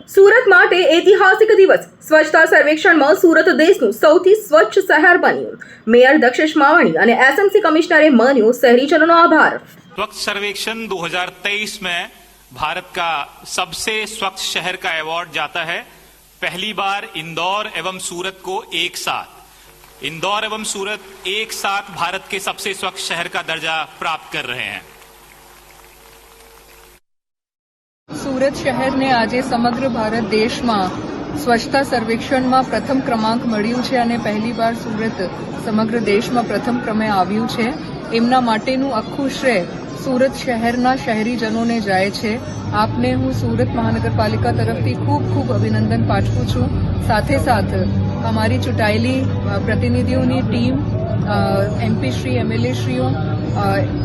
સુરત માટે ઐતિહાસિક દિવસ સ્વચ્છતા સર્વેક્ષણમાં સુરત દેશનું સૌથી સ્વચ્છ શહેર બન્યું। મેયર દક્ષેશ માવાણી અને એસએમસી કમિશનરે માન્યો શહેરીજનોનો આભાર। स्वच्छ सर्वेक्षण 2023 में भारत का सबसे स्वच्छ शहर का अवार्ड जाता है पहली बार इंदौर एवं सूरत को एक साथ। इंदौर एवं सूरत एक साथ भारत के सबसे स्वच्छ शहर का दर्जा प्राप्त कर रहे हैं। सूरत शहर ने आज समग्र भारत देश में स्वच्छता सर्वेक्षण में प्रथम क्रमांक मळ्યું છે અને પહેલી વાર सूरत समग्र देश में प्रथम क्रमे આવ્યું છે। એમના માટેનું આખું શ્રેય सूरत शहरना शहरीजनों ने जाए छे। आपने हूँ सूरत महानगरपालिका तरफथी खूब खूब अभिनंदन पाठवुं छूं। साथे साथ अमारी चूंटायेली प्रतिनिधिओनी टीम, एमपी श्री, एमएलए श्रीओ,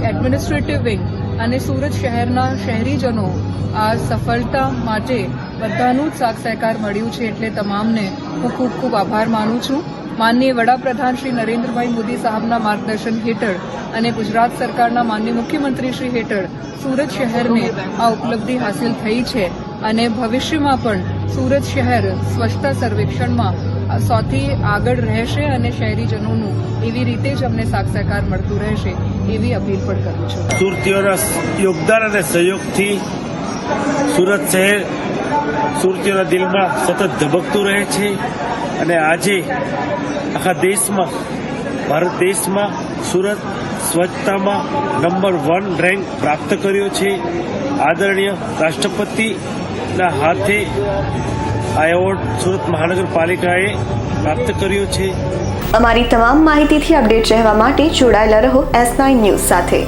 एडमिनिस्ट्रेटिव विंग અને सूरत शहरना शहरीजनों आ सफलता माटे बधानुं ज साथ सहकार मळ्युं छे एटले तमामने हूँ खूब खूब आभार मानु छूं। माननीय वडाप्रधान श्री नरेन्द्रभाई मोदी साहबना मार्गदर्शन हेठळ અને ગુજરાત સરકારના માનનીય મુખ્યમંત્રીશ્રી હેઠળ સુરત શહેરને આ ઉપલબ્ધિ હાંસિલ થઈ છે અને ભવિષ્યમાં પણ સુરત શહેર સ્વચ્છતા સર્વેક્ષણમાં સૌથી આગળ રહેશે અને શહેરીજનોનું એવી રીતે જ અમને સાથ સહકાર મળતું રહેશે એવી અપીલ પણ કરું છું। સુરતીઓના યોગદાન અને સહયોગથી સુરત શહેર સુરતીઓના દિલમાં સતત ધબકતું રહે છે અને આજે આખા દેશમાં ભારત દેશમાં સુરત સ્વચ્છતામાં નંબર 1 રેન્ક પ્રાપ્ત કર્યો છે। આદરણીય રાષ્ટ્રપતિના હાથે આ એવોર્ડ સુરત મહાનગરપાલિકાએ પ્રાપ્ત કર્યો છે। અમારી તમામ માહિતીથી અપડેટ રહેવા માટે જોડાયેલા રહો S9 ન્યૂઝ સાથે।